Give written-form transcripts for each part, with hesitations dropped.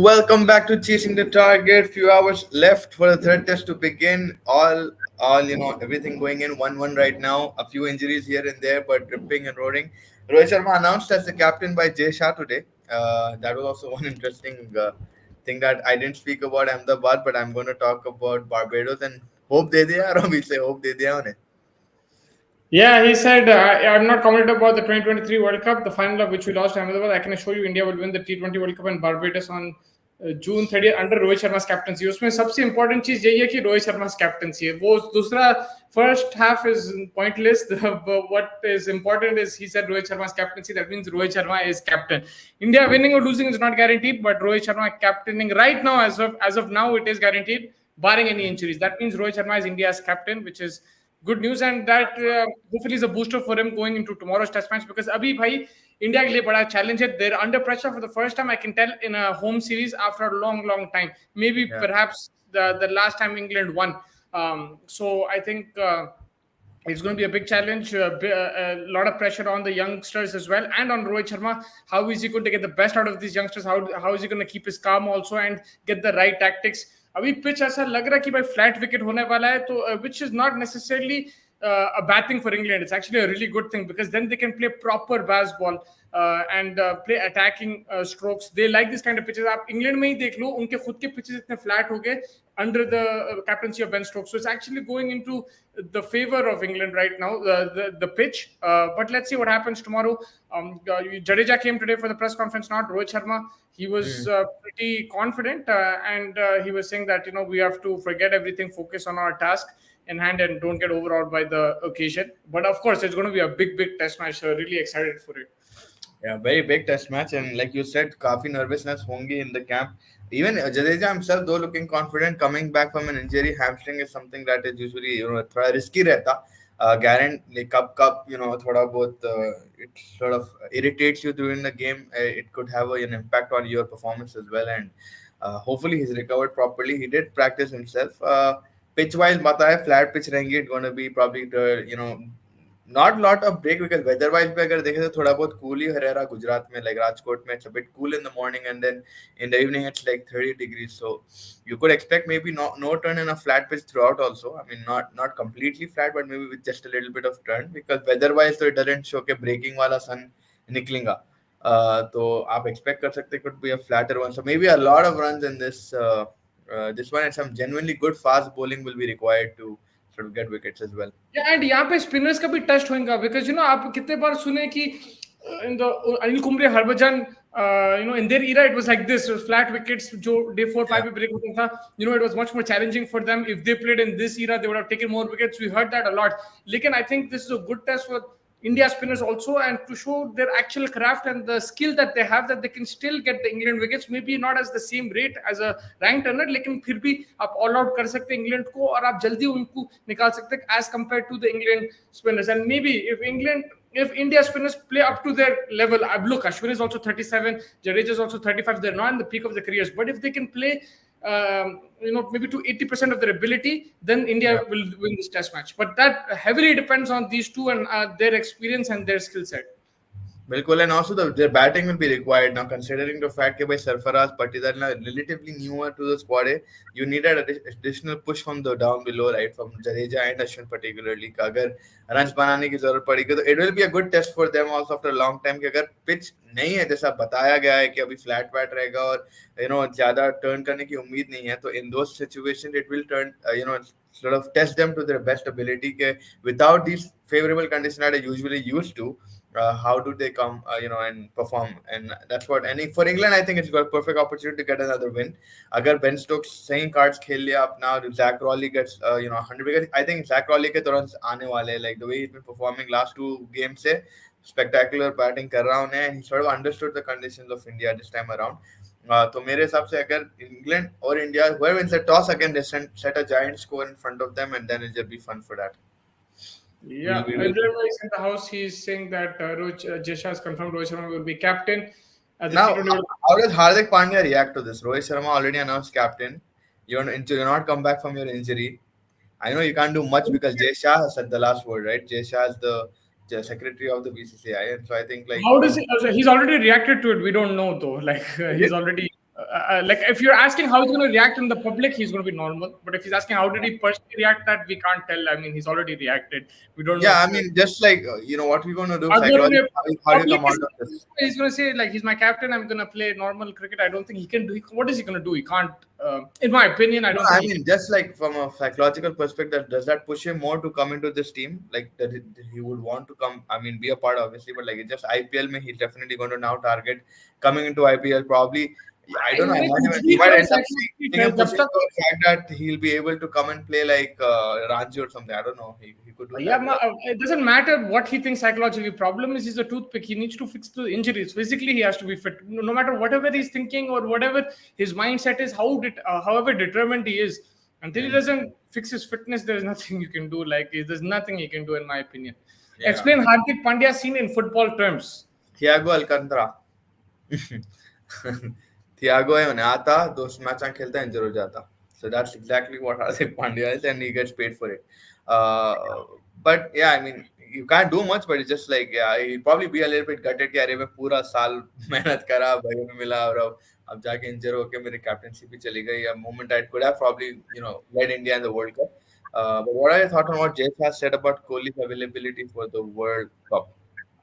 Welcome back to Chasing the Target. Few hours left for the third test to begin. Everything going in 1-1 right now. A few injuries here and there, but dripping and roaring. Rohit Sharma announced as the captain by Jay Shah today. That was also one interesting thing that I didn't speak about Ahmedabad, but I'm going to talk about Barbados and hope de diya, or we say hope de diya unhe. Yeah, he said, I'm not commenting about the 2023 World Cup, the final of which we lost to Ahmedabad. I can assure you India will win the T20 World Cup in Barbados on June 30th under Rohit Sharma's captaincy. उसमें सबसे important चीज यही है कि Rohit शर्मा's captaincy है. वो दूसरा first half is pointless. What is important is he said Rohit Sharma's captaincy. That means Rohit Sharma is captain. India winning or losing is not guaranteed, but Rohit Sharma captaining right now, as of now, it is guaranteed, barring any injuries. That means Rohit Sharma is India's captain, which is good news, and that hopefully is a booster for him going into tomorrow's test match, because abhi bhai India ke liye bada challenge hai. They're under pressure for the first time, I can tell, in a home series after a long time, maybe Yeah. perhaps the last time England won. So I think it's going to be a big challenge, a lot of pressure on the youngsters as well, and on Rohit Sharma. How is he going to get the best out of these youngsters? How is he going to keep his calm also and get the right tactics? अभी pitch ऐसा लग रहा है कि भाई flat wicket होने वाला है, तो which is not necessarily a bad thing for England. It's actually a really good thing, because then they can play proper baseball and play attacking strokes. They like this kind of pitches. आप England में ही देख लो, उनके खुद के pitches इतने flat हो गए under the captaincy of Ben Stokes. So it's actually going into the favor of England right now, the pitch. But let's see what happens tomorrow. Jadeja came today for the press conference, not Rohit Sharma. He was pretty confident, and he was saying that we have to forget everything, focus on our task in hand, and don't get overawed by the occasion. But of course, it's going to be a big test match. So really excited for it. Yeah, very big test match, and like you said, काफी nervousness होंगी in the camp. Even Jadeja himself, though looking confident, coming back from an injury, hamstring is something that is usually थोड़ा risky रहता. Guarantee कब थोड़ा बहुत it sort of irritates you during the game. It could have an impact on your performance as well, and hopefully he's recovered properly. He did practice himself. Pitch wise, बता है flat pitch रहेंगे. It's going to be probably not lot of break, because weather wise पे अगर देखें तो थोड़ा बहुत cool ही रहेगा गुजरात में, like Rajkot में it's a bit cool in the morning, and then in the evening it's like 30 degrees, so you could expect maybe no turn in a flat pitch throughout also. I mean, not completely flat, but maybe with just a little bit of turn, because weather wise so it doesn't show के breaking वाला sun निकलेगा. तो आप expect कर सकते could be a flatter one, so maybe a lot of runs in this one, and some genuinely good fast bowling will be required to sort of get wickets as well. Yeah, and यहाँ पे spinners का भी test होगा, because आप कितने बार सुने कि in the Anil Kumble, Harbhajan, in their era it was like this, flat wickets जो day 4-5 पे break होता था. It was much more challenging for them. If they played in this era, they would have taken more wickets. We heard that a lot. Lekin I think this is a good test for India spinners also, and to show their actual craft and the skill that they have, that they can still get the England wickets, maybe not as the same rate as a rank turner, लेकिन फिर भी आप all out कर सकते हैं England को, और आप जल्दी उनको निकाल सकते हैं as compared to the England spinners. And maybe if India spinners play up to their level, look, Ashwin is also 37, Jadeja is also 35, they're not in the peak of their careers, but if they can play maybe to 80% of their ability, then India will win this test match. But that heavily depends on these two and their experience and their skill set. बिल्कुल, and also their batting will be required now, considering the fact that by Sarfaraz Patidar now relatively newer to the squad, you needed additional push from the down below, right, from Jadeja and Ashwin particularly. अगर runs बनाने की जरूरत पड़ेगी तो it will be a good test for them also after a long time, कि अगर pitch नहीं है जैसा बताया गया है कि अभी flat bat रहेगा और ज्यादा turn करने की उम्मीद नहीं है, तो in those situations it will turn sort of test them to their best ability, कि without these favorable conditions that are usually used to, how do they come and perform. And that's what, and for England I think it's got a perfect opportunity to get another win. Agar Ben Stokes same cards खेल लिया अपना, Zach Rowley gets 100 wickets, I think Zach Rowley के तुरंत आने वाले, like the way he's been performing last two games से spectacular batting कर रहा है, and he sort of understood the conditions of India this time around. तो मेरे हिसाब से अगर England or India, whoever wins the toss, again they set a giant score in front of them, and then it'll be fun for that. Yeah, Andrew is in the house. He's saying that Jesha has confirmed Rohit Sharma will be captain. Now, how does Hardik Pandya react to this? Rohit Sharma already announced captain. You're not come back from your injury. I know you can't do much because Jay Shah has said the last word, right? Jay Shah is the secretary of the BCCI, and so I think like how does he? He's already reacted to it. We don't know though. Like he's already Like if you're asking how he's going to react in the public, he's going to be normal. But if he's asking how did he personally react, that we can't tell. I mean, he's already reacted. We don't know. Yeah, I mean, just like what we're going to do Are there psychologically, any how do you public come out of this? he's going to say like he's my captain, I'm going to play normal cricket? I don't think he can do. What is he going to do? He can't. In my opinion, I No, don't think I he can. mean, just like from a psychological perspective, does that push him more to come into this team? Like that he would want to come. I mean, be a part, obviously, but like it's just IPL, mein, he's definitely going to now target coming into IPL. Probably, I don't know. I might even, he Usually might those end up seeing him जब pushing तक to the fact that he'll be able to come and play like Ranji or something. I don't know. He could do yeah, that. Yeah. it doesn't matter what he thinks psychologically. Problem is he's a toothpick. He needs to fix the injuries. Physically, he has to be fit. No matter whatever he's thinking or whatever his mindset is, however determined he is, until he Mm. doesn't fix his fitness, there's nothing you can do. Like there's nothing he can do, in my opinion. Yeah. Explain Hardik Pandya's scene in football terms. Thiago Alcantara. Thiago है उन्हें आता 2 match खेलता इंजर हो जाता. So that's exactly what Hardik Pandya is, and he gets paid for it. But yeah, I mean, you can't do much, but it's just like yeah, he'll probably be a little bit gutted कि अरे मैं पूरा साल मेहनत करा भाई में मिला और अब जाके इंजर होके मेरी कैप्टनसी भी चली गई. A moment I could have probably led India in the World Cup. But what I thought on what Jay has said about Kohli's availability for the World Cup.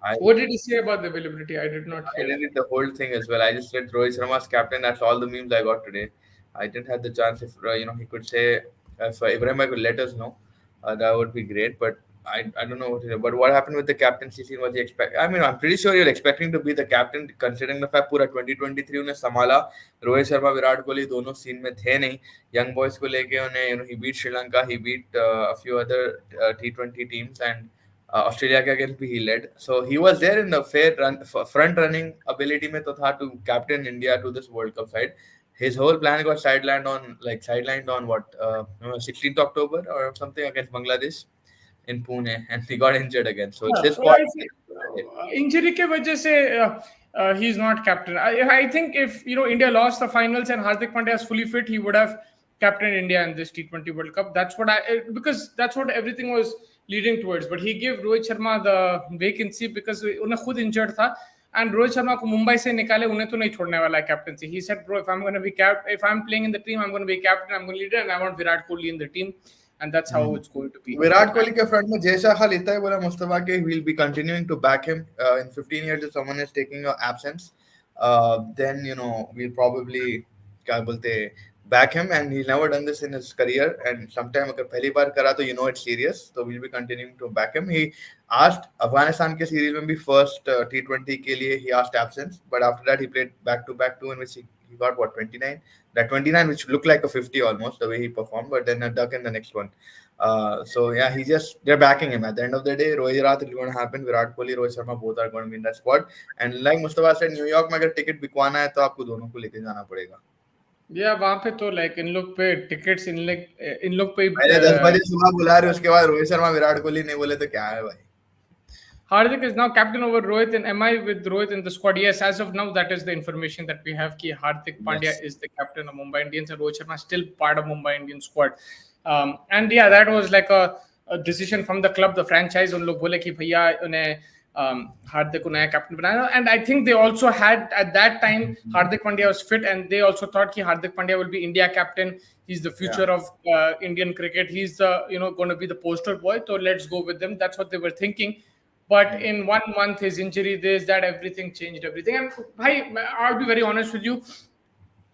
I What did he say about the availability? I did not I hear. didn't read the whole thing as well. I just read Rohit Sharma's captain. That's all the memes I got today. I didn't have the chance if he could say if Ibrahim could let us know, that would be great. But I don't know what. But what happened with the captaincy scene? Was he expect? I mean, I'm pretty sure you're expecting to be the captain, considering the fact पूरा 2023 उन्हें संभाला. रोहित शर्मा विराट कोहली दोनों scene में थे नहीं. Young boys को लेके उन्हें he beat Sri Lanka, he beat a few other T20 teams, and Australia के against भी he led. So he was there in the fair run, front running ability में तो था to captain India to this World Cup side. His whole plan got sidelined on what 16th October or something against Bangladesh in Pune, and he got injured again. So it's his fault. Injury के वजह से he's not captain. I think if India lost the finals and Hardik Pandya is fully fit, he would have captained India in this T20 World Cup. That's what because that's what everything was leading towards. But he gave Rohit Sharma the vacancy because उन्हें खुद injured था. And Rohit Sharma को मुंबई से निकाले उन्हें तो नहीं छोड़ने वाला है captaincy. He said, bro, if I'm playing in the team, I'm going to be captain, I'm going to lead it, and I want Virat Kohli in the team. And that's how it's going to be. Virat Kohli के front में जैसा हाल इतना है बोला मुस्तफा के we'll be continuing to back him in 15 years if someone is taking an absence. Then we'll probably क्या बोलते back him, and he's never done this in his career, and sometime अगर पहली बार करा तो it's serious, so we'll be continuing to back him. He asked Afghanistan के series में भी first T20 के लिए he asked absence, but after that he played back to back two in which he got 29, that 29 which looked like a 50 almost the way he performed, but then a duck in the next one. So yeah, they're backing him. At the end of the day, Rohit is going to happen. Virat Kohli, Rohit Sharma both are going to be in that squad. And like Mustafa said, New York में अगर ticket बिकवाना है तो आपको दोनों को लेके जाना पड़ेगा. वहां पे तो लाइक इन लोग पे टिकट्स इन लोग पे पहले 10 बजे सुबह बुला रहे उसके बाद रोहित शर्मा विराट कोहली नहीं बोले तो क्या है भाई. Hardik is now captain over Rohit, and am I with Rohit in the squad? Yes, as of now, that is the information that we have. Ki Hardik Pandya is the captain of Mumbai Indians, and Rohit Sharma is still part of Mumbai Indian squad. And yeah, that was like a decision from the club, the franchise. उन लोग बोले कि भैया उन्हें Hardik को नया captain banana, and I think they also had at that time Hardik Pandya was fit, and they also thought कि Hardik Pandya will be India captain. He's the future of Indian cricket. He's the going to be the poster boy. So let's go with them. That's what they were thinking. But in 1 month, his injury, everything changed everything. And I'll be very honest with you.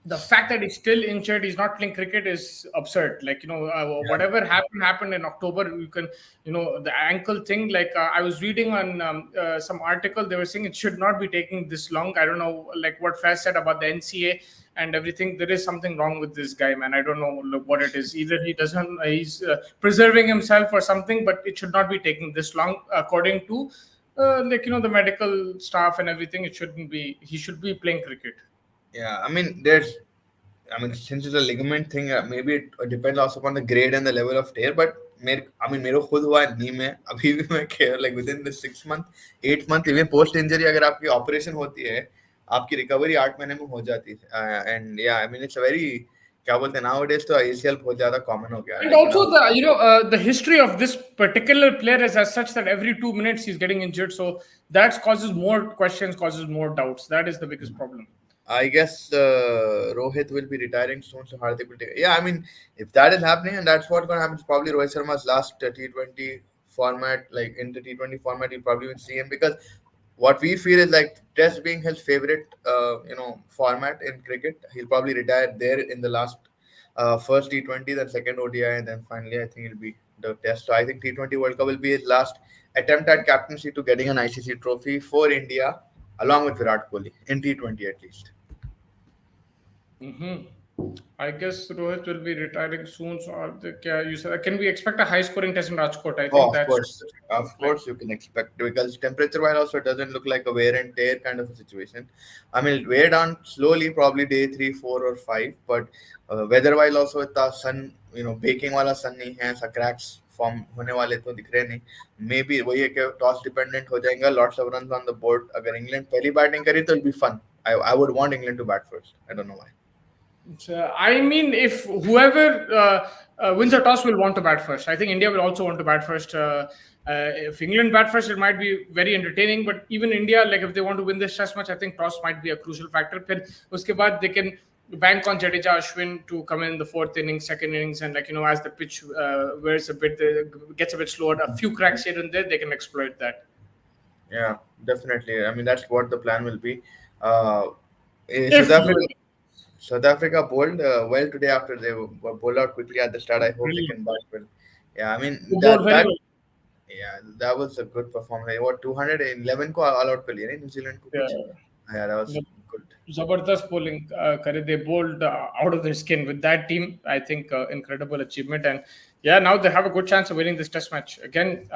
The fact that he's still injured, he's not playing cricket is absurd. Like, whatever happened in October, you can, the ankle thing, like I was reading on some article, they were saying it should not be taking this long. I don't know, like what Faz said about the NCA and everything. There is something wrong with this guy, man. I don't know what it is. Either he's preserving himself or something, but it should not be taking this long, according to, the medical staff and everything. He should be playing cricket. Yeah, I mean, since it's a ligament thing, maybe it depends also upon the grade and the level of tear. But मेरे को खुद हुआ है knee में, अभी भी मैं care like within the 6 month, 8 month, even post injury अगर आपकी operation होती है, आपकी recovery 8 महीने में हो जाती है. And yeah, I mean it's a very क्या बोलते हैं nowadays तो ACL बहुत ज़्यादा common हो गया है. And also the history of this particular player is as such that every 2 minutes he's getting injured, so that causes more questions, causes more doubts. That is the biggest problem. I guess Rohit will be retiring soon, so Hardik will take. Yeah, I mean, if that is happening and that's what's going to happen, it's probably Rohit Sharma's last T20 format. Like in the T20 format, you probably will see him because what we feel is like Test being his favorite, format in cricket. He'll probably retire there in the last first T20, then second ODI, and then finally I think it'll be the Test. So I think T20 World Cup will be his last attempt at captaincy to getting an ICC trophy for India, along with Virat Kohli in T20 at least. Hmm. I guess Rohit will be retiring soon. So, you said, can we expect a high scoring test in Rajkot? I Oh, think of that's course, what it of looks like. course, you can expect because temperature-wise also it doesn't look like a wear and tear kind of a situation. I mean, it wear down slowly, probably day 3, 4, or 5, but weather-wise also इतना sun, baking वाला sun नहीं है, ऐसा cracks form होने वाले तो दिख रहे नहीं. Maybe वही है कि toss dependent हो जाएगा, lots of runs on the board. अगर England पहली batting करी तो it'll be fun. I would want England to bat first. I don't know why. I mean, if whoever wins the toss will want to bat first. I think India will also want to bat first. If England bat first, it might be very entertaining. But even India, like if they want to win this test match, I think toss might be a crucial factor. Then uske baad they can bank on Jadeja Ashwin to come in the fourth innings, second innings, and as the pitch wears a bit, gets a bit slower, a few cracks here and there, they can exploit that. Yeah, definitely. I mean, that's what the plan will be. Uh, South If Africa, given, South Africa bowled well today after they were bowled out quickly at the start. I hope they brilliant, can bat well. Yeah, I mean who bowled that very that well. yeah, that was a good performance. What 211 को all out कर लिया नहीं New Zealand को कुछ. Yeah, that was Yeah. good. Zabardast bowling. They bowled out of their skin with that team. I think incredible achievement, and yeah, now they have a good chance of winning this Test match again.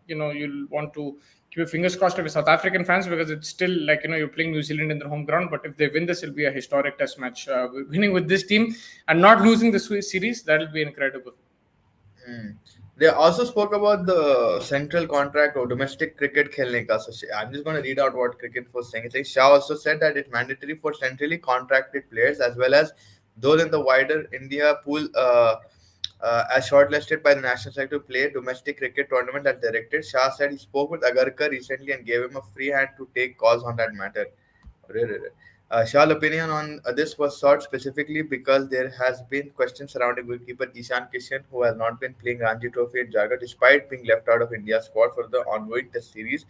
You'll want to keep your fingers crossed with South African fans because it's still like you're playing New Zealand in their home ground. But if they win this, it'll be a historic Test match. Winning with this team and not losing the series, that'll be incredible. Hmm. They also spoke about the central contract or domestic cricket खेलने का. So I'm just going to read out what cricket was saying. It's like Shah also said that it's mandatory for centrally contracted players as well as those in the wider India pool as shortlisted by the national side to play domestic cricket tournament as directed. Shah said he spoke with Agarkar recently and gave him a free hand to take calls on that matter. Shah's opinion on this was sought specifically because there has been questions surrounding goalkeeper Ishan Kishan, who has not been playing Ranji Trophy in Jaga despite being left out of India's squad for the ongoing Test series.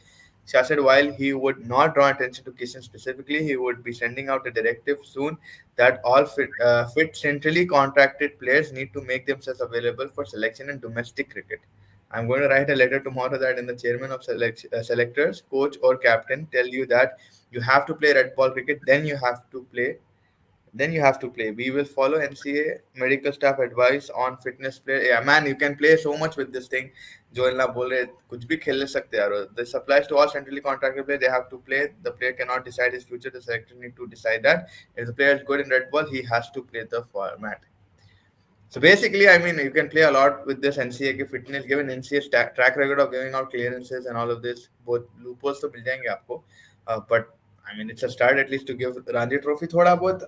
Shah said while he would not draw attention to Kishan specifically, he would be sending out a directive soon that all fit centrally contracted players need to make themselves available for selection in domestic cricket. I'm going to write a letter tomorrow that in the chairman of selectors, coach or captain tell you that you have to play red ball cricket, then you have to play. Then you have to play. We will follow NCA medical staff advice on fitness play. Yeah, man, you can play so much with this thing. जो इल्ला बोल रहे कुछ भी खेल सकते हैं यार. This applies to all centrally contracted players. They have to play. The player cannot decide his future. The selectors need to decide that. If the player is good in red ball, he has to play the format. So basically, I mean, you can play a lot with this NCA की fitness, given NCA's track record of giving out clearances and all of this. Both loopholes तो मिल जाएंगे आपको. But I mean, it's a start at least to give Ranji Trophy थोड़ा बहुत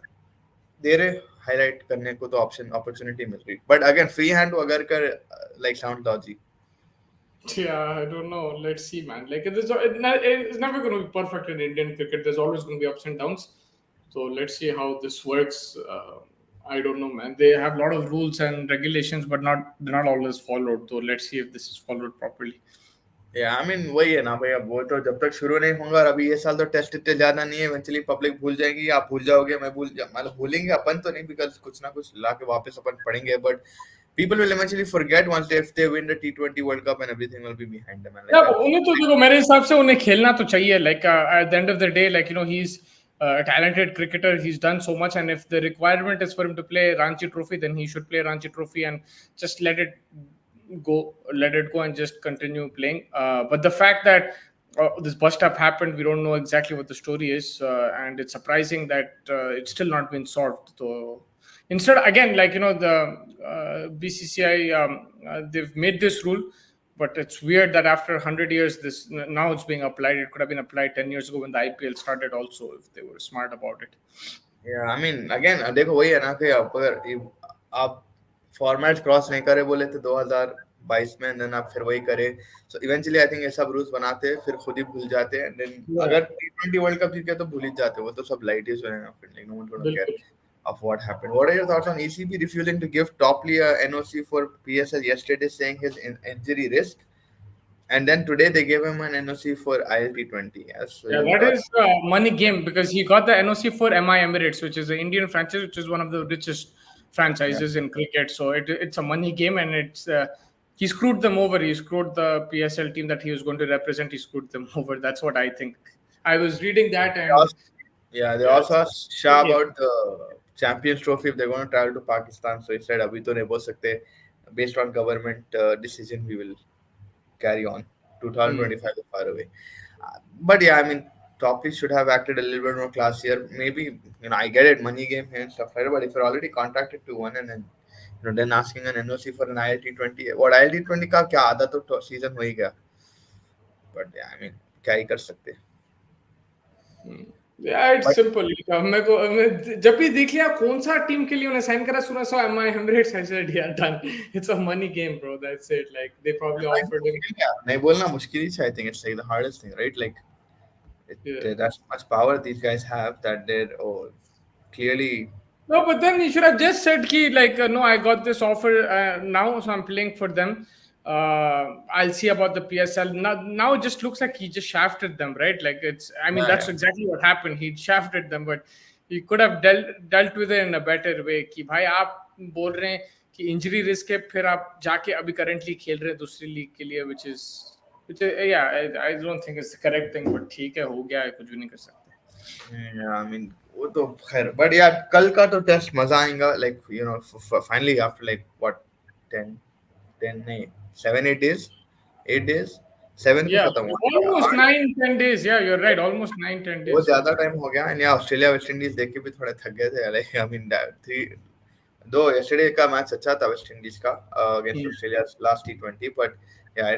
दे रहे highlight करने को तो opportunity मिल रही. But again, free hand वो अगर कर like sound dodgy. Yeah, I don't know. Let's see, man. Like it's never going to be perfect in Indian cricket. There's always going to be ups and downs. So let's see how this works. I don't know, man. They have a lot of rules and regulations, but they're not always followed. So let's see if this is followed properly. Yeah, I mean वही है ना भाई अब वो तो जब तक शुरू नहीं होगा और अभी ये साल तो टेस्ट इतने ज्यादा नहीं है इवेंचुअली पब्लिक भूल जाएगी आप भूल जाओगे मैं मतलब भूलेंगे अपन तो नहीं बिकॉज कुछ ना कुछ ला के वापस अपन पढ़ेंगे but people will eventually forget once if they win the T20 World Cup and everything will be behind them and Yeah, like but उन्हें तो देखो मेरे हिसाब से उन्हें खेलना तो चाहिए. Like at the end of the day, like he's a talented cricketer. He's done so much, and if the requirement is for him to play Ranji Trophy, then he should play Ranji Trophy and just let it go, and just continue playing. But the fact that this bust up happened, we don't know exactly what the story is, and it's surprising that it's still not been solved. So instead, again, like the BCCI, they've made this rule, but it's weird that after 100 years this now it's being applied. It could have been applied 10 years ago when the IPL started also, if they were smart about it. yeah I mean again देखो वही है ना कि आप अगर आप format cross नहीं करे बोले थे 2000 22 में, एंड देन आप फिर वही करें. सो इवेंचुअली आई थिंक ये सब रूल्स बनाते हैं, फिर खुद ही भूल जाते हैं, एंड देन Yeah, अगर T20 वर्ल्ड कप जीत गए तो भूल ही जाते हैं, वो तो सब लाइट ही सुनेगा, फिर like no one gonna care बिल्कुल. of what happened. What are your thoughts on ECB refusing to give Topley a NOC for PSL yesterday, saying his injury risk, and then today they gave him an NOC for ILT20? Yes, so Yeah, your that thoughts? is money game because he got the NOC for MI Emirates, which is an Indian franchise, which is one of the richest Yeah. franchises in cricket. So it's a money game, and he screwed them over. He screwed the PSL team that he was going to represent. He screwed them over. That's what I think. I was reading that, They and also, yeah, they yeah, also asked Shah about the Champions Trophy if they're going to travel to Pakistan. So he said, "Abhi to nahi bol sakte. Based on government decision, we will carry on. Hmm. 2025 is far away." But yeah, I mean, Topley should have acted a little bit more classier. Maybe, I get it, money game here and stuff like that. But if you're already contracted to one, and then then asking an NOC for an ILT20, what ILT20 का क्या आधा तो season हो ही गया. But yeah, I mean, क्या ही कर सकते. Yeah, it's But simple. मेरे को जब भी देख लिया कौन सा टीम के लिए उन्हें साइन करा सुना सो MI Emirates, I said yeah done. It's a money game, bro. That's it. Like they probably offered him. नहीं बोलना मुश्किल ही है. I think it's like the hardest thing, right? Like Yeah. that's much power these guys have that they're clearly. No, but then you should have just said, "Ki like no, I got this offer now, so I'm playing for them. I'll see about the PSL." Now it just looks like he just shafted them, right? Like it's. I mean, Yeah, that's yeah. exactly what happened. He shafted them, but he could have dealt with it in a better way. कि भाई आप बोल रहे हैं कि injury risk है, फिर आप जाके अभी करंटली खेल रहे हैं दूसरी लीग के लिए, which is yeah, I don't think it's the correct thing, but ठीक है, हो गया है, कुछ भी नहीं कर सकते. Yeah, I mean, वो तो खैर, but yeah, कल का तो टेस्ट मजा आएगा, like finally after like what, 10 10 नहीं, 7 8 days, 8 days, 7 को Yeah, खत्म हुआ था, almost 8. 9-10 days. Yeah, you're right. Almost 9-10 days. बहुत ज्यादा टाइम हो गया, एंड ऑस्ट्रेलिया वेस्ट इंडीज देख के भी थोड़े थक गए थे, लाइक आई मीन थ्री. दो यस्टरडे का मैच अच्छा था वेस्ट इंडीज का against Hmm. Australia last T20, but या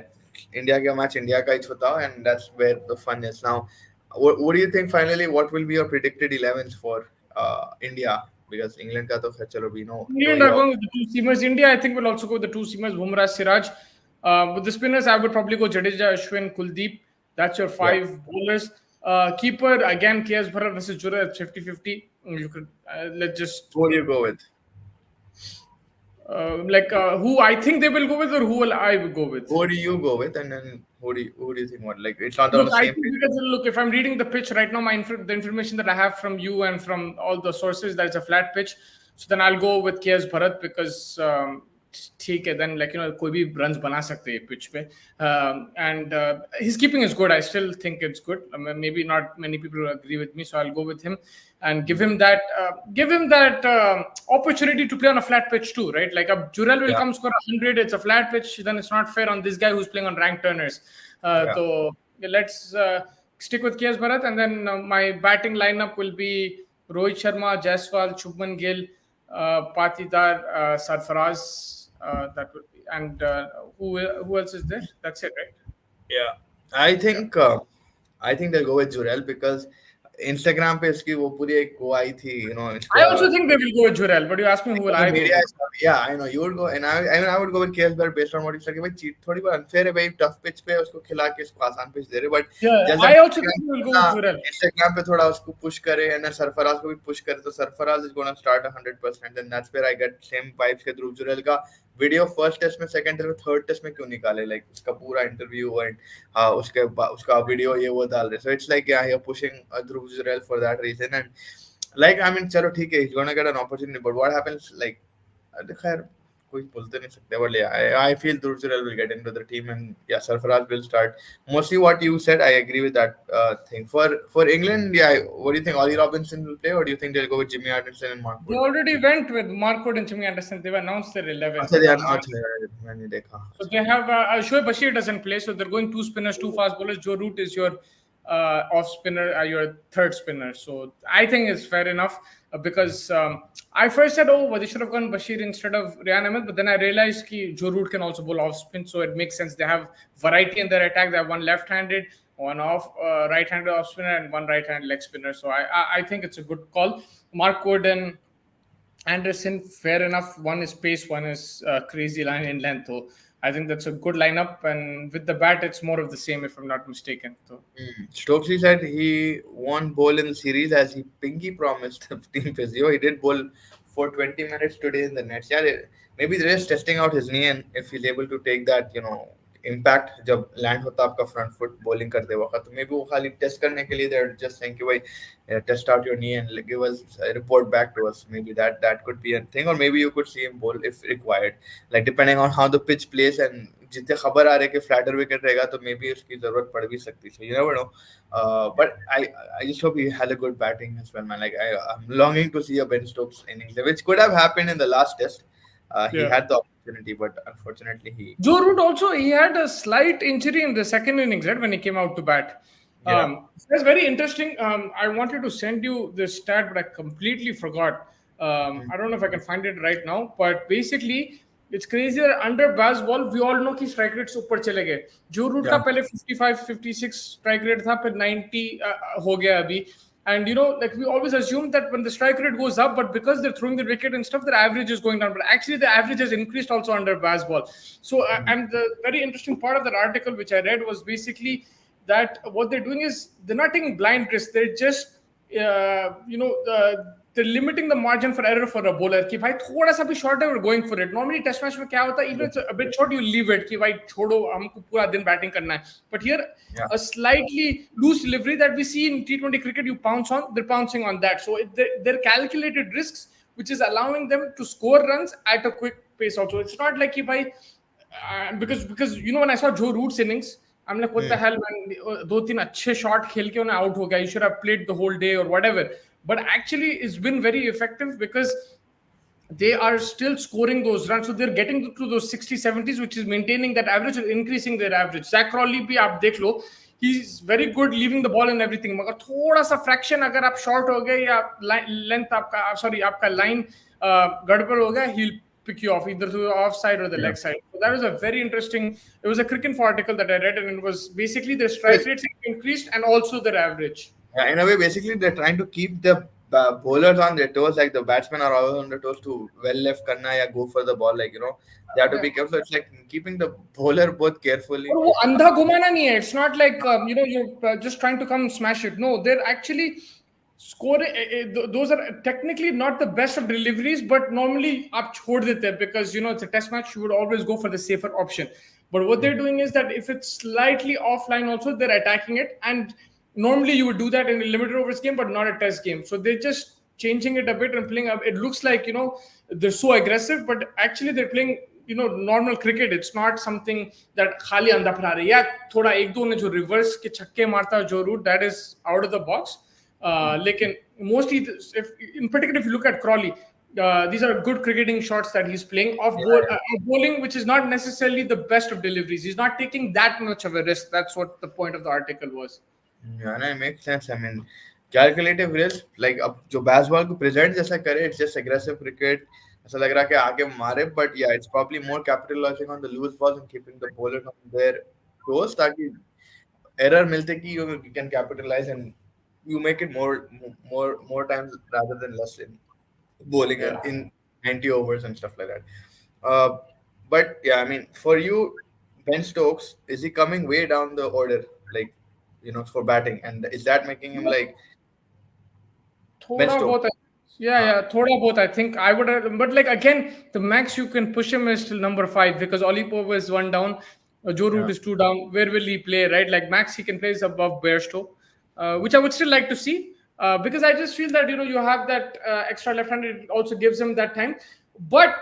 इंडिया का मैच इंडिया का ही होता, and that's where the fun is now. What do you think finally? What will be your predicted 11s for India? Because England का तो खैर चलो we know दो England he are of. going with the two seamers. India, I think, will also go with the two seamers, Bumrah, Siraj. With the spinners, I would probably go Jadeja, Ashwin, Kuldeep. That's your Yeah. five bowlers. Keeper, again, KS Bharat versus Jura at 50-50. You could, let's just, Who will you go with? who I think they will go with, or who will I go with? Who do you go with, and then who do you think what? Like it's not on Look, the I same think page. because look, if I'm reading the pitch right now, the information that I have from you and from all the sources, that it's a flat pitch. So then I'll go with KS Bharat because ठीक है, then कोई भी runs बना सकते हैं pitch पे, and his keeping is good. I still think it's good. Maybe not many people agree with me, so I'll go with him and give him that opportunity to play on a flat pitch too, right? Like a Jurel will Yeah, come score 100. It's a flat pitch, then it's not fair on this guy who's playing on ranked turners. yeah. So let's stick with KS Bharat, and then my batting lineup will be Rohit Sharma, Jaiswal, Shubman Gill, Patidar, Sarfaraz. That would be, and who else is there? That's it, right? Yeah, I Yeah. think I think they'll go with Jurel because Instagram पे इसकी वो पूरी एक वो आई थी, I इसका. also think they will go with Jurel, but you ask me who will Because the I go media with? is coming. Yeah, I know you would go, and I mean I would go with KS Bharat based on what you said. कि भाई cheat थोड़ी बहुत unfair है भाई, tough pitch पे उसको खिला के इसको आसान pitch दे रहे, but Yeah, जैसा I also think we will go with Jurel. Instagram पे थोड़ा उसको push करे, and then सरफराज को भी push करे, तो Sarfaraz is gonna start 100%, and that's where I get same vibes के ध्रुव जुरैल का वीडियो फर्स्ट टेस्ट में, सेकंड टेस्ट में, थर्ड टेस्ट में क्यों निकाले, लाइक उसका पूरा इंटरव्यू एंड उसका वीडियो ये वो डाल रहे, so it's like yeah, you're pushing Dhruv Jurel for that reason, and like I mean चलो ठीक है, he's gonna get an opportunity, but what happens like खैर कोई बोलते नहीं सकते, but yeah, I feel Dhruv Jural will get into the team, and yeah, Sarfaraz will start. Mostly what you said, I agree with that thing. For England, yeah, what do you think? Ollie Robinson will play, or do you think they'll go with Jimmy Anderson and Mark They Wood? already went with Marco and Jimmy Anderson. They've announced their 11. अच्छा, they are not. मैंने देखा. So they have Shoaib Bashir doesn't play, so they're going two spinners, two fast bowlers. Joe Root is your off spinner, your third spinner. So I think it's fair enough because I first said, oh, well, they should have gone Bashir instead of Ryan Ahmed, but then I realized that Joe Root can also bowl off spin, so it makes sense. They have variety in their attack. They have one left-handed, one off right-handed off spinner, and one right-handed leg spinner. So I think it's a good call. Mark Wood and Anderson, fair enough. One is pace, one is crazy line in length. So I think that's a good lineup. And with the bat, it's more of the same, if I'm not mistaken. So Stokesy said he won bowl in the series as he pinky promised the team physio. He did bowl for 20 minutes today in the nets. Yeah, maybe they're just testing out his knee and if he's able to take that, impact जब land होता है आपका front foot bowling करते वक्त तो maybe वो खाली test करने के लिए they're just saying कि भाई test out your knee and give us a report back to us. Maybe that could be a thing, or maybe you could see him bowl if required. Like depending on how the pitch plays and जितने खबर आ रहे कि flatter wicket रहेगा तो may be उसकी जरूरत पड़ भी सकती है. You never know. But I just hope he had a good batting as well, man. Like I'm longing to see a Ben Stokes innings, which could have happened in the last test. He yeah. had the opportunity, but unfortunately he. Joe Root also, he had a slight injury in the second innings, right, when he came out to bat. Yeah. That's very interesting. I wanted to send you this stat, but I completely forgot. I don't know if I can find it right now, but basically, it's crazy that under baseball, we all know कि strike rate ऊपर चले गए. जो root का Yeah. पहले 55, 56 strike rate था, फिर 90 हो गया अभी. And like we always assume that when the strike rate goes up, but because they're throwing the wicket and stuff, their average is going down. But actually, the average has increased also under baseball. So, and the very interesting part of that article which I read was basically that what they're doing is they're not taking blind risks. They're just, they're limiting the margin for error for a bowler. कि भाई थोड़ा सा भी short है, we're going for it. Normally, test match में क्या होता है? Even if it's a bit short, you leave it. कि भाई छोड़ो, हमको पूरा दिन batting करना है. But here, Yeah. a slightly loose delivery that we see in T20 cricket, you pounce on, they're pouncing on that. So they're calculated risks, which is allowing them to score runs at a quick pace. Also, it's not like कि भाई because when I saw Joe Root's innings, I'm like, what the hell, man? दो तीन अच्छे shot खेल के उन्हें out हो गया. You should have played the whole day or whatever. But actually, it's been very effective because they are still scoring those runs. So they're getting to those 60, 70s, which is maintaining that average or increasing their average. Zach Crawley bhi aap dekh lo, he's very good leaving the ball and everything. मगर थोड़ा सा fraction अगर आप short हो गए या length आपका line गड़बड़ हो गया, he'll pick you off either to the offside or the leg side. So that was a very interesting. It was a Cricket article that I read, and it was basically their strike rates increased and also their average. Yeah, in a way, basically they're trying to keep the bowlers on their toes. Like the batsmen are always on their toes to well left karna ya go for the ball. Like they have to be careful. So it's like keeping the bowler both carefully. और वो अंधा घुमाना नहीं है. It's not like you're just trying to come smash it. No, they're actually scoring. Those are technically not the best of deliveries, but normally आप छोड़ देते हैं because it's a test match. You would always go for the safer option. But what they're doing is that if it's slightly offline, also they're attacking it. And normally you would do that in a limited overs game, but not a test game. So they're just changing it a bit and playing up. It looks like they're so aggressive, but actually they're playing normal cricket. It's not something that khali anda phra rahe. Yeah, thoda ek do ne jo reverse ke छक्के मारता है जो root, that is out of the box. Lekin mostly, in particular, if you look at Crawley, these are good cricketing shots that he's playing off bowling, which is not necessarily the best of deliveries. He's not taking that much of a risk. That's what the point of the article was. Yeah, no, it makes sense. I mean, calculative risk, like अब जो baseball को present जैसा करे, it's just aggressive cricket. ऐसा लग रहा है कि आगे मारे, but yeah, it's probably more capitalizing on the loose balls and keeping the bowlers on their toes ताकि error मिलते कि you can capitalize and you make it more times rather than less in bowling in 90 overs and stuff like that. Uh, but yeah, I mean, for you, Ben Stokes, is he coming way down the order, like for batting, and is that making him like Ben थोड़ा Stokes? बहुत yeah, थोड़ा बहुत I think I would have, but like again, the max you can push him is till number 5 because Olipova is 1 down, Joe Root Yeah. is 2 down. Where will he play, right? Like max he can play is above Bairstow, which I would still like to see because I just feel that you have that extra left hand. It also gives him that time. But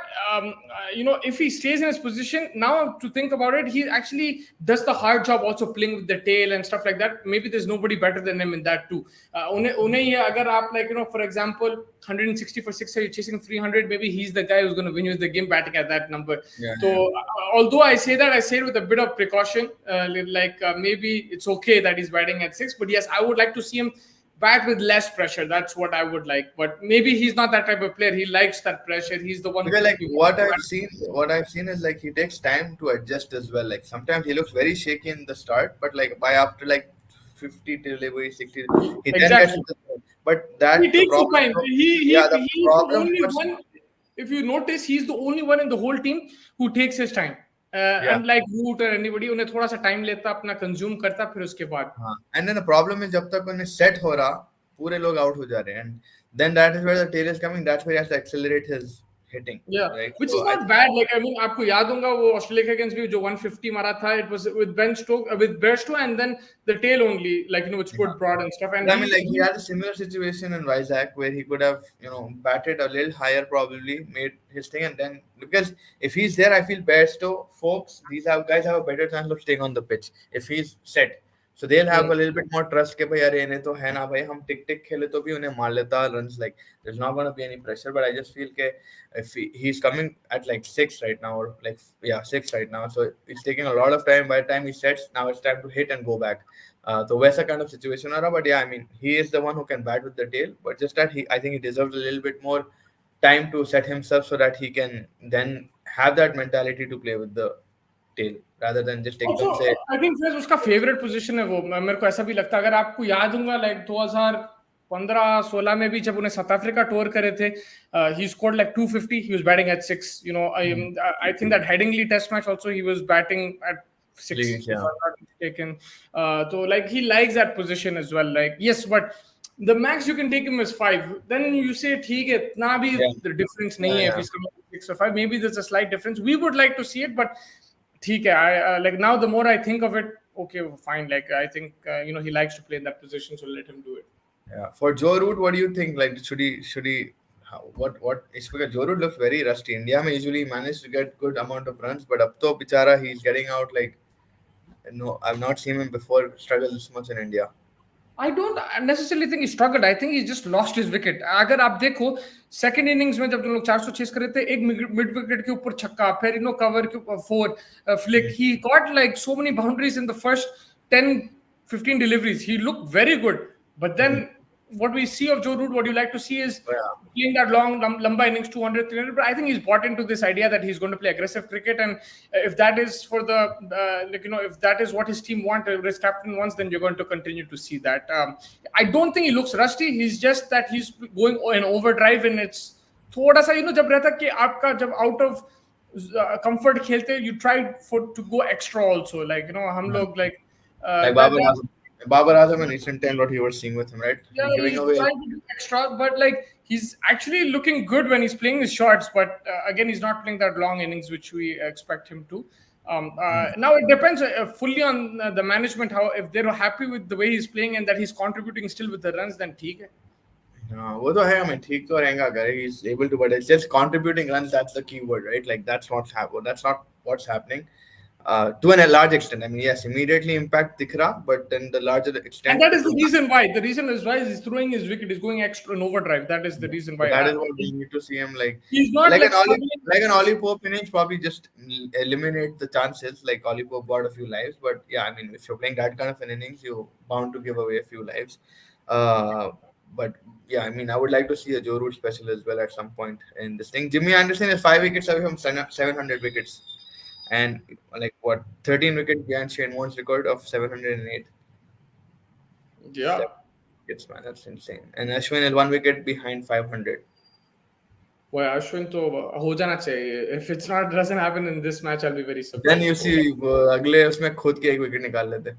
if he stays in his position now, to think about it, he actually does the hard job also playing with the tail and stuff like that. Maybe there's nobody better than him in that too. उन्हें ये अगर आप like for example 160 for 6 you're chasing 300, maybe he's the guy who's going to win you the game batting at that number. Yeah, So although I say that, I say it with a bit of precaution. Maybe it's okay that he's batting at 6, but yes, I would like to see him bat with less pressure. That's what I would like. But maybe he's not that type of player. He likes that pressure. He's the one. Because like what I've seen is like he takes time to adjust as well. Like sometimes he looks very shaky in the start, but like by after like 50 delivery 60, he then gets Exactly. to the but that He the takes his problem. time. Yeah, the He's the problem only was one. if you notice, he's the only one in the whole team who takes his time. Yeah. Unlike Root or anybody, उन्हें थोड़ा सा time लेता, अपना consume करता, फिर उसके बाद. And then the problem is जब तक उन्हें set हो रहा, पूरे लोग out हो जा रहे हैं. And then that is where the tail is coming. That's where he has to accelerate his hitting. Yeah, Right. which is So I not bad. Like, I mean, आपको याद होगा वो ऑस्ट्रेलिया के अगेंस्ट भी जो 150 मारा था, it was with Ben Stokes, with Bairstow, and then the tail only, like, you know, which put broad and stuff. And I mean, like he had a similar situation in Vizag where he could have, batted a little higher, probably made his thing, and then because if he's there, I feel Bairstow, folks, these guys have a better chance of staying on the pitch if he's set. So they'll have a little bit more trust कि भाई अरे इन्हें तो है ना भाई हम टिक टिक खेले तो भी उन्हें मार लेता runs, like there's not going to be any pressure. But I just feel कि if he's coming at like 6 right now, or like 6 right now, so it's taking a lot of time. By the time he sets, now it's time to hit and go back. So वैसा kind of situation हो रहा. But yeah, I mean he is the one who can bat with the tail, but just that I think he deserves a little bit more time to set himself so that he can then have that mentality to play with the tail rather than just एकदम से. I think Faiz उसका favourite position है वो. मेरे को ऐसा भी लगता है, अगर आपको याद होगा लाइक 2015-16 में भी जब उन्हें साउथ अफ्रीका टूर करे थे, he scored like 250, he was batting at 6. I think that Headingley test match also he was batting at 6, if I'm not mistaken. So like he likes that position as well. Like yes, but the max you can take him is 5. Then you say ठीक है, इतना भी the difference नहीं है if he's coming 6 or 5. Maybe there's a slight difference. We would like to see it, but ठीक है. I like now the more I think of it, okay, fine. Like I think he likes to play in that position, so let him do it. Yeah. For Joe Root, what do you think? Like should he what it's because Joe Root looks very rusty. India may usually manage to get good amount of runs, but up to bichara he's getting out like no, I've not seen him before struggle this much in India. I don't necessarily think he struggled. I think he just lost his wicket. अगर आप देखो second innings में जब लोग 400 chess करे थे, एक mid wicket के ऊपर छक्का, फिर कवर के ऊपर 4 flick. He got like so many boundaries in the first 10-15 deliveries. He looked very good, but then what we see of Joe Root, what you like to see is playing that long lamba innings, 200, 300. But I think he's bought into this idea that he's going to play aggressive cricket, and if that is for the if that is what his team wants, his captain wants, then you're going to continue to see that. I don't think he looks rusty. He's just that he's going in overdrive, and it's थोड़ा सा जब रहता कि आपका जब out of comfort खेलते, you try to go extra also. Like हम लोग like Babar Azam and Eastern Time, what you were seeing with him, right? Yeah, he's trying to do extra, but like he's actually looking good when he's playing his shots. But again, he's not playing that long innings, which we expect him to. Now it depends fully on the management. How if they're happy with the way he's playing and that he's contributing still with the runs, then ठीक है. वो तो है, I mean ठीक तो रहेगा अगर he's able to, but it's just contributing runs. That's the key word, right? Like that's not what's happening. To a large extent, I mean, yes, immediately impact dikh raha, but then the larger extent. And that is the reason why. The reason is why he's throwing his wicket. He's going extra in overdrive. That is the reason why. That is what we need to see him like. He's not like an Ollie Pope innings, probably just eliminate the chances. Like Ollie Pope got a few lives, but yeah, I mean, if you're playing that kind of an innings, you're bound to give away a few lives. But yeah, I mean, I would like to see a Joe Root special as well at some point in this thing. Jimmy Anderson is 5 wickets away from 700 wickets. And like what 13 wickets behind Shane Warne's record of 708. Yeah, it's man, that's insane. And Ashwin is 1 wicket behind 500. Well, Ashwin to ho jana chahiye. If it's not doesn't happen in this match, I'll be very surprised. Then you see अगले उसमें खुद के 1 wicket निकाल लेते.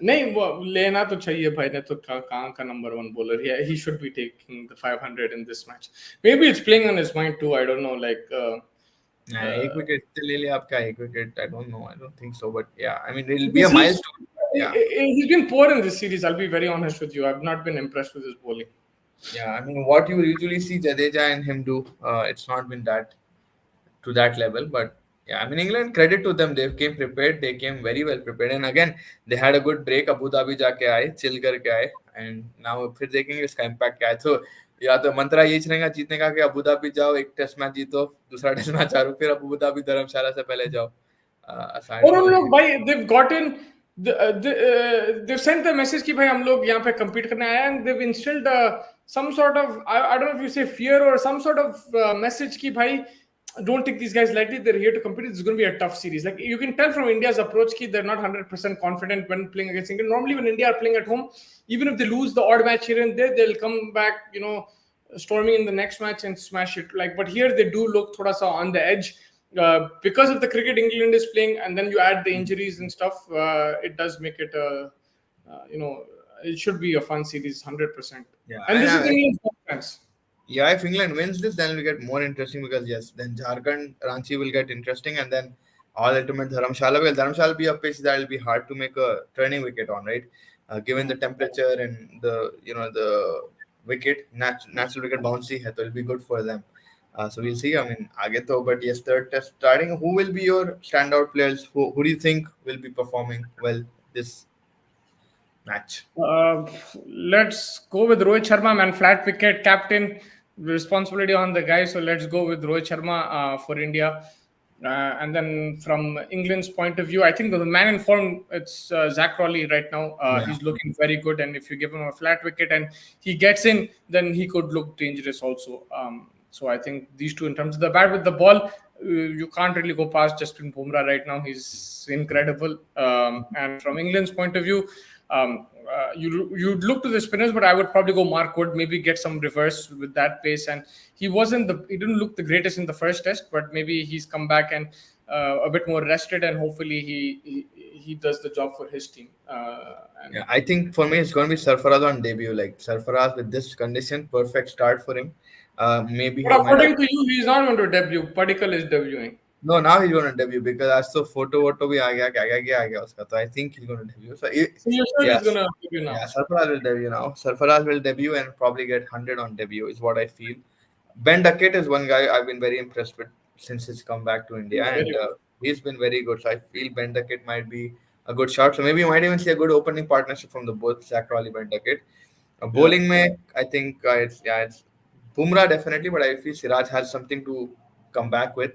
नहीं वो लेना तो चाहिए भाई ने तो कहाँ का number 1 bowler. He should be taking the 500 in this match. Maybe it's playing on his mind too. I don't know. Like. 1 wicket ले ले आपका 1 wicket. I don't know. I don't think so. But yeah, I mean it'll be a milestone. Yeah. He's been poor in this series. I'll be very honest with you. I've not been impressed with his bowling. Yeah, I mean what you usually see Jadeja and him do, it's not been that to that level. But yeah, I mean England, credit to them. They came prepared. They came very well prepared. And again, they had a good break. Abu Dhabi जाके आए, chill करके आए, and now फिर देखेंगे इसका impact क्या है. So या तो मंत्रा यही रहेगा जीतने का कि अबू धाबी जाओ, एक टेस्ट मैच जीतो, दूसरा टेस्ट मैच हारो, फिर अबू धाबी धर्मशाला से पहले जाओ. और हम लोग भाई they've gotten they've sent the message कि भाई हम लोग यहाँ पे compete करने आए, and they've instilled some sort of I don't know if you say fear or some sort of message कि भाई don't take these guys lightly. They're here to compete. It's going to be a tough series. Like you can tell from India's approach कि they're not 100% confident when playing against England. Normally when India are playing at home, even if they lose the odd match here and there, they'll come back, storming in the next match and smash it. Like, but here they do look thoda sa on the edge because of the cricket England is playing, and then you add the injuries and stuff. It does make it you know, it should be a fun series, 100%. Yeah, And and this is England's fans. yeah, if England wins this, then it'll get more interesting because yes, then Jharkhand, Ranchi will get interesting, and then all ultimate Dharamshala. Well, Dharamshala will be a pitch that will be hard to make a turning wicket on, right? Given the temperature and the the wicket, natural wicket bouncy, hai, so it'll be good for them. So we'll see. I mean, आगे तो, but yes, third test starting. Who will be your standout players? Who do you think will be performing well this match? Uh, let's go with Rohit Sharma, man. Flat wicket, captain, responsibility on the guy. So let's go with Rohit Sharma for India. And then from England's point of view, I think the man in form, it's Zach Crawley right now. Yeah. He's looking very good. And if you give him a flat wicket and he gets in, then he could look dangerous also. So I think these two, in terms of the bat with the ball, you can't really go past Jasprit Bumrah right now. He's incredible. And from England's point of view, you'd look to the spinners, but I would probably go Mark Wood, maybe get some reverse with that pace. And he didn't look the greatest in the first test, but maybe he's come back and a bit more rested, and hopefully he does the job for his team. And Yeah, I think for me it's going to be Sarfaraz on debut. Like Sarfaraz with this condition, perfect start for him. Maybe but he might have. according to you, he's not going to debut. Padikkal is debuting. No, now he's going to debut because आज तो photo भी आ गया क्या आ गया उसका, तो I think he's going to debut. So So you're sure he's yes, going to debut now? yeah, Sarfaraz will debut now. Sarfaraz will debut and probably get 100 on debut is what I feel. Ben Duckett is one guy I've been very impressed with since his comeback to India, He's very and good. he's been very good. So I feel Ben Duckett might be a good shot. So maybe you might even see a good opening partnership from the both Zach Crawley, Ben Duckett. Yeah. Bowling में I think it's Bumrah definitely, but I feel Siraj has something to come back with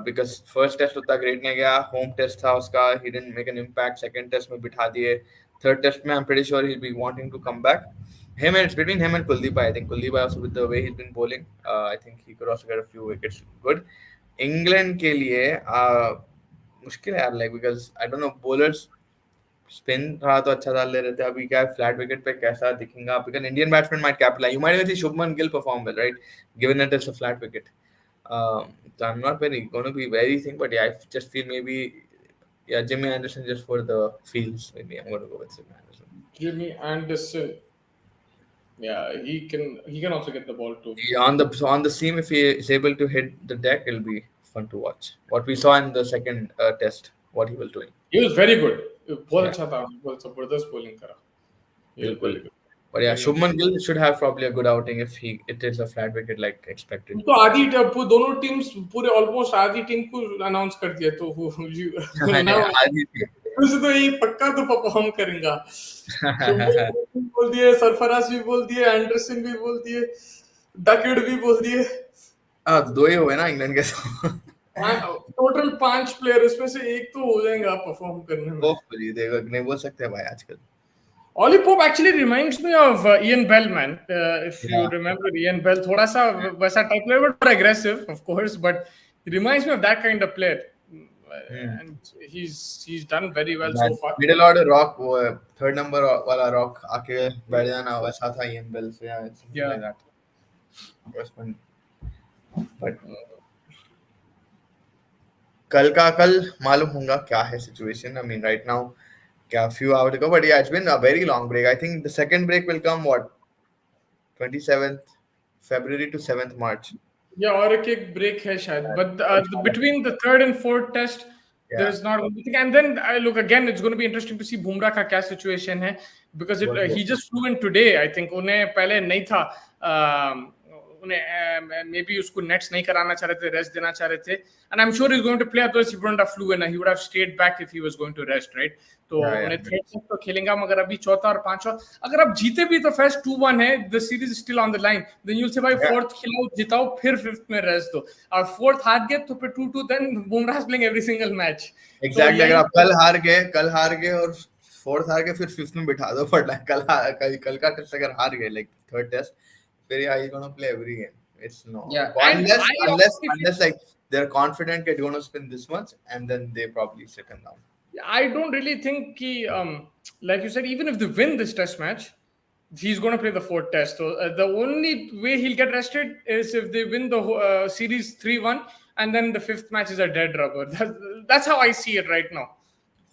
because first test उतना great नहीं गया, home test था उसका, he didn't make an impact. Second test में बिठा दिए, third test में I'm pretty sure he'll be wanting to come back. It's between him and Kuldeep. I think Kuldeep also with the way he's been bowling, I think he could also get a few wickets. Good. England के लिए मुश्किल है यार, like because I don't know, bowlers spin रहा तो अच्छा डाल ले रहे थे, अभी क्या है फ्लैट विकेट पे कैसा दिखेगा, because Indian batsman might capitalise, you might even see Shubman Gill perform well, right, given that it's a flat wicket. So I'm not very going to be very thing, but yeah, I just feel maybe yeah, Jimmy Anderson just for the feels, maybe I'm going to go with Jimmy Anderson. Jimmy Anderson. Yeah, he can also get the ball too. Yeah, on the seam, if he is able to hit the deck, it'll be fun to watch. What we saw in the second test, what he was doing. He was very good. बहुत Yeah, अच्छा था. बहुत जबरदस्त bowling करा. He was बिल्कुल. very good. But yeah, Very Shubman interesting. Gill should have probably a good outing if it is a flat wicket like expected. तो आधी दोनों टीम्स पूरे ऑलमोस्ट आधी टीम को अनाउंस कर दिया, तो now आदि थी. उसे तो ये पक्का तो परफॉर्म करेगा. शुभमन भी बोल दिए, सरफराज भी बोल दिए, एंडरसन भी बोल दिए, डकेट भी बोल दिए. दो ही हुए ना इंग्लैंड के तो. टोटल 5 प्लेयर, उसमें से एक तो हो जाएगा परफॉर्म करने में. होपफुली देखो, नहीं बोल सकते भाई आजकल. Ollie Pope actually reminds me of Ian Bell, man. If you Yeah. remember Ian Bell, थोड़ा सा वैसा type player, but more aggressive, of course. But he reminds me of that kind of player, and he's done very well so far. Middle order rock, वो third number वाला rock आके बैठ जाना, वैसा था Ian Bell. So yeah, it's something Yeah. like that. First one. But कल मालूम होगा क्या है situation. I mean right now क्या few hours ago, but yeah, it's been a very long break. I think the second break will come what, 27th February to 7th March. Yeah, और एक break है शायद, but between the third and fourth test, Yeah. there's not going to be. And then look again, it's going to be interesting to see Bumrah का क्या situation है, because he just flew in today. I think उन्हें पहले नहीं था, उन्हें maybe उसको nets नहीं कराना चाह रहे थे, rest देना चाह रहे थे, and I'm sure he's going to play, otherwise he wouldn't have flew in. He would have stayed back if he was going to rest, right? तो उन्हें थर्ड test तो खेलेंगा, मगर अभी चौथा और पांचवा अगर आप जीते भी तो फर्स्ट 2-1 है, the series is still on the line, then you'll say भाई फोर्थ खिलाओ, जिताओ, फिर फिफ्थ में रेस्ट दो, और फोर्थ हार गए तो फिर 2-2, then Bumrah is playing every single match. Exactly. अगर आप कल हार गए और फोर्थ हार गए, फिर फिफ्थ में बिठा दो, बट कल का टेस्ट अगर हार गए, like third test, फिर yeah, he's gonna play every game. It's no. Yeah. Unless like they're confident they're going to spin this much, and then they probably sit him down. I don't really think like you said, even if they win this test match, He's going to play the fourth test. So the only way he'll get rested is if they win the series 3-1, and then the fifth match is a dead rubber. That's how I see it right now.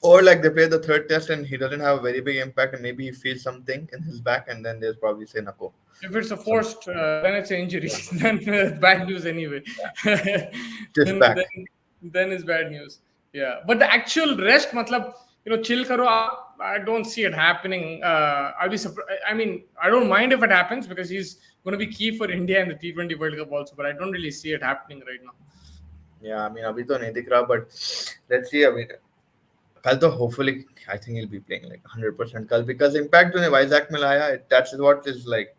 Or like they play the third test and he doesn't have a very big impact, and maybe he feels something in his back, and then there's probably say Nako. If it's a Some forced, then it's an injury. Then bad news anyway. just then, back. then it's bad news. Yeah, but the actual rest, matlab, chill karo. I don't see it happening. I'll be surprised. I mean, I don't mind if it happens because he's going to be key for India in the T20 World Cup also. But I don't really see it happening right now. Yeah, I mean, अभी तो नहीं दिख रहा, but let's see. I mean, कल तो hopefully I think he'll be playing like 100% कल, because impact तूने वाइजैक में लाया, that's what is like,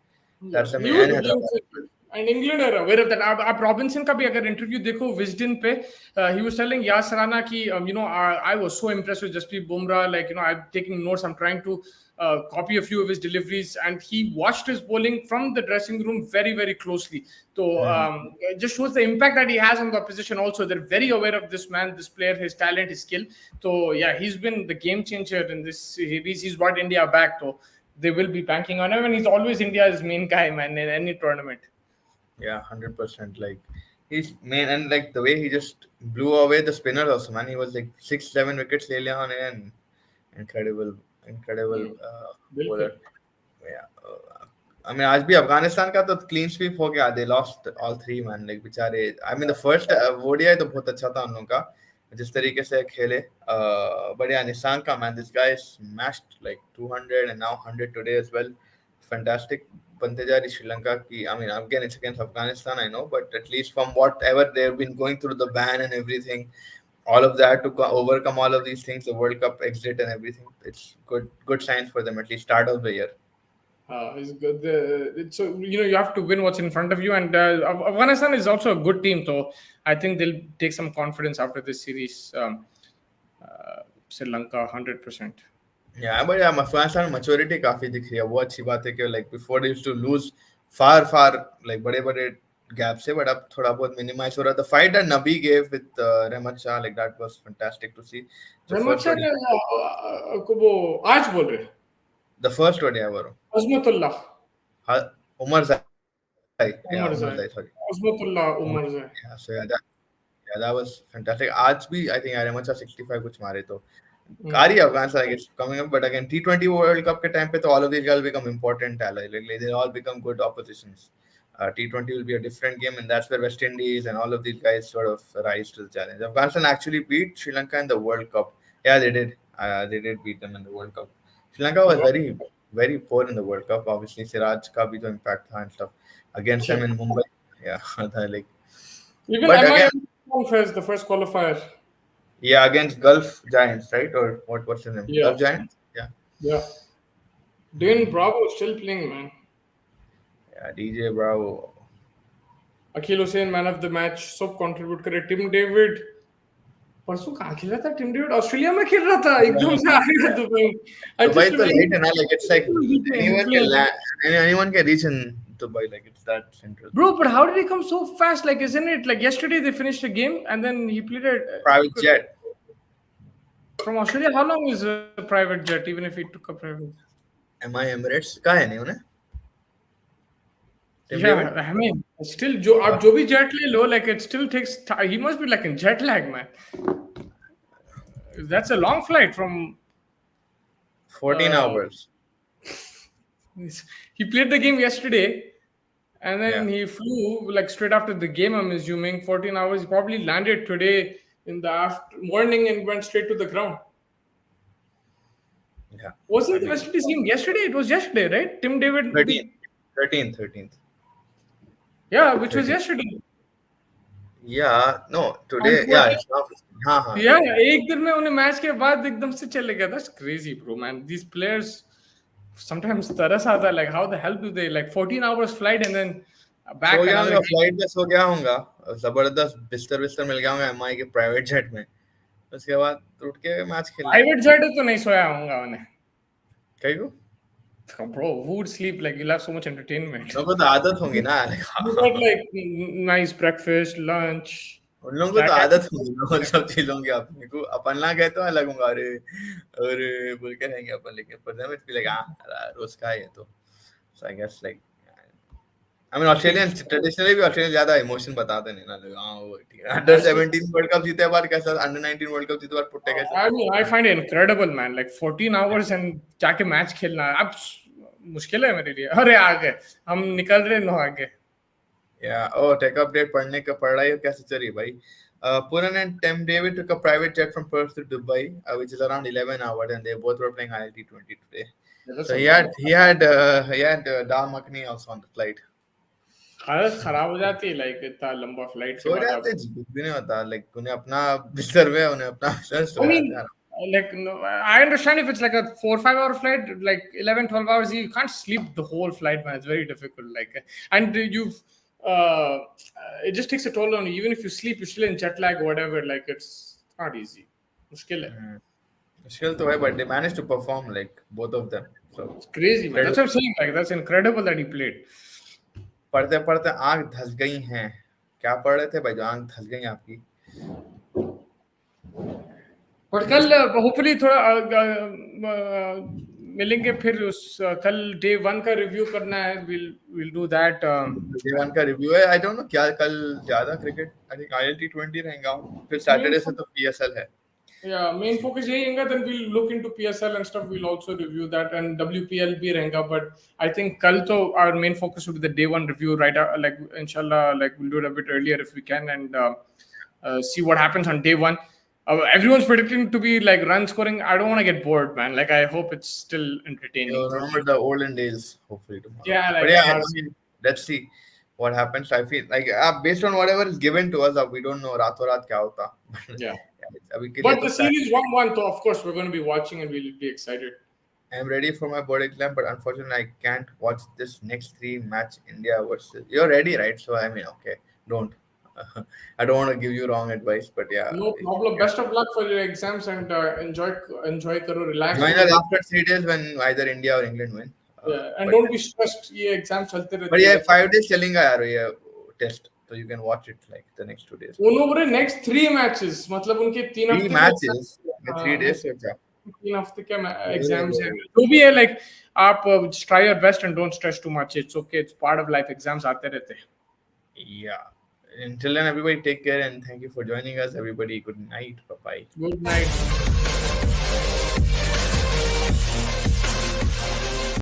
that's the He main. was And playing Hyderabad. so good. And England are aware of that. आप Robinson का भी अगर interview देखो Wisden पे, he was telling Yas Rana कि I was so impressed with Jasprit Bumrah. Like I'm taking notes. I'm trying to copy a few of his deliveries, and he watched his bowling from the dressing room very very closely. So it just shows the impact that he has on the opposition. Also, they're very aware of this man, this player, his talent, his skill. So yeah, he's been the game changer in this series. He's brought India back. So they will be banking on him, and he's always India's main guy, man, in any tournament. Yeah, 100%. Like he's main, and like the way he just blew away the spinners also, man. He was like 6-7 wickets ले लिया उन्होंने, and incredible, incredible बिल्कुल. bowler. Yeah. I mean, आज भी अफगानिस्तान का तो clean sweep हो गया. They lost all three, man. Like बेचारे. I mean, the first ODI तो बहुत अच्छा था उन लोगों का, जिस तरीके से खेले. But yeah, Nissan का, man, this guy smashed like 200 and now 100 today as well. Fantastic. बनते जा रही श्रीलंका की. I mean, again, it's against Afghanistan, I know, but at least from whatever they've been going through, the ban and everything, all of that to overcome all of these things, the World Cup exit and everything, it's good signs for them, at least start of the year. It's good. So you have to win what's in front of you, and Afghanistan is also a good team. So I think they'll take some confidence after this series. Sri Lanka, 100%. Yeah, but yeah, Afghanistan में maturity काफी दिख रही है. वो अच्छी बात है कि like before they used to lose far like बड़े gaps से, but अब थोड़ा बहुत minimize हो रहा. The fight that Nabi gave with Rahmat Shah, like that was fantastic to see. The रहमत first शाह ODI, को वो आज बोल रहे the first ODI वालों. Azmatullah Umar Zai, yeah, Umar Umar Zai Zai, sorry. Azmatullah Umar, Umar Zai. yeah, so that was fantastic. आज भी I think Rahmat Shah 65 कुछ मारे तो. आ रही है Afghanistan, I guess, coming up, but again T20 World Cup के time पे तो all of these guys become important allies. Like they all become good oppositions. T20 will be a different game, and that's where West Indies and all of these guys sort of rise to the challenge. Afghanistan actually beat Sri Lanka in the World Cup. Yeah, they did. They did beat them in the World Cup. Sri Lanka was very poor in the World Cup. Obviously, Siraj ka bhi to impact tha and stuff against them in Mumbai. Yeah, like. Even But MI again, was the first qualifier. yeah, against Gulf Giants, right? Or what's his name? Yeah. Gulf Giants? Yeah. Yeah. Dwayne Bravo is still playing, man. Yeah, DJ Bravo. Akhil Hussain, man of the match, सब contribute करे. Tim David परसों कहाँ खेल रहा था? Tim David Australia में खेल रहा था. एकदम से आ गया दुबई. Dubai तो late है ना, like it's like anyone can reach in Dubai, like it's that central. Bro, but how did he come so fast? Like, isn't it like yesterday they finished a game and then he played a Private jet. From Australia? How long is a private jet, even if he took a private? MI Emirates का है नहीं उन्हें? Yeah, I mean, still, आप जो भी jet ले लो, like it still takes time. He must be like in jet lag, man. That's a long flight from 14 hours. He played the game yesterday, and then he flew like straight after the game. I'm assuming 14 hours. He probably landed today in the morning and went straight to the ground. Yeah. Wasn't the West Indies game yesterday? It was yesterday, right? Tim David. 13th. Yeah, which was yesterday. Yeah, no, today. Yeah, it's not. हाँ. Yeah, एक दिन में उन्हें match के बाद एकदम से चले गया. That's crazy, bro, man. These players sometimes तरस आता है, like how the hell do they, like 14 hours flight and then back. सो गया होगा फ्लाइट में, सो गया होगा, जबरदस्त बिस्तर मिल गया होगा एमआई के प्राइवेट जेट में. उसके बाद उठ के मैच खेलना. प्राइवेट जेट तो नहीं सोया होगा उन्हें. कहीं को? Bro, who would sleep? Like you'll have so much entertainment. लोगों को तो आदत होगी ना. You got like nice breakfast, lunch. उन लोगों को तो आदत होगी ना उन सब चीजों की. अपने को अपन ना गए तो अलग होगा, अरे बोल के रहेंगे अपन, लेकिन पर them it be like रोज का है तो. So I guess like I mean Australians traditionally भी Australians ज्यादा emotion बताते नहीं ना लोग हाँ वो ठीक है under 17 World Cup जीते बार कैसा under 19 World Cup जीते बार पुट्टे कैसा I mean, I find it incredible, man. Like 14 hours and जाके मैच खेलना अब मुश्किल है मेरे लिए. अरे आगे हम निकल रहे नो आगे. Yeah. Oh, tech update पढ़ने का पढ़ रहा है कैसे चल रही है भाई? Puran and Tim David took a private jet from Perth to Dubai, which is around 11 hours, and they both were playing ILT20 today. So he had dal makhani also on the flight. हालत खराब हो जाती है like इतना लंबा flight के सो बाद जाते आप. कुछ भी नहीं होता लाइक उन्हें अपना सर्वे है उन्हें अपना बिजनेस I हो जाता mean, है like no, I understand if it's like a 4 or 5 hour flight, like 11, 12 hours, you can't sleep the whole flight, man. It's very difficult. Like, and uh, it just takes a toll on you. Even if you sleep, you're still in jet lag or whatever. Like, it's not easy. Mushkil hai. मुश्किल तो है but they managed to perform like both of them so It's crazy, man. That's what I'm saying. Like, that's incredible that he played. पढ़ते पढ़ते आंख धस गई हैं क्या पढ़ रहे थे भाई जो आंख धस गई आपकी और कल होपफुली थोड़ा मिलेंगे फिर उस कल डे 1 का रिव्यू करना है. we'll do that. जीवन का रिव्यू है आई डोंट नो क्या कल ज्यादा क्रिकेट आई थिंक ILT20 रहेगा फिर सैटरडे से तो PSL है Yeah, main focus यही रहेगा. Then we'll look into PSL and stuff. We'll also review that and WPL भी रहेगा. But I think कल तो our main focus will be the day 1 review, right? Like inshallah, like we'll do it a bit earlier if we can and see what happens on day 1. Everyone's predicting to be like run scoring. I don't want to get bored, man. Like I hope it's still entertaining. you'll remember the olden days hopefully tomorrow Yeah, like but yeah I mean let's see what happens I feel like based on whatever is given to us we don't know रातों रात क्या होता yeah. अभी के लिए But तो the series 1-1, so of course we're going to be watching and we'll be excited. I'm ready for my board exam, but unfortunately, I can't watch this next 3 match India versus. You're ready, right? So I mean, okay, don't. I don't want to give you wrong advice, but yeah. No problem. Best of luck for your exams and enjoy karo, relax. Join us after 3 days when either India or England win. Yeah, and but, don't be stressed. ये exams चलते रहते but yeah, हैं. 5 days चलेगा यार ये test, so you can watch it like the next 2 days. वो लोग बोले next 3 matches, मतलब उनके 3 3 हफ्ते matches with 3 days से क्या? 3 हफ्ते के exams हैं. जो भी है like आप just try your best and don't stress too much. It's okay. It's part of life. Exams आते रहते हैं. Yeah. Until then, everybody take care and thank you for joining us. Everybody, good night. Bye bye. Good night.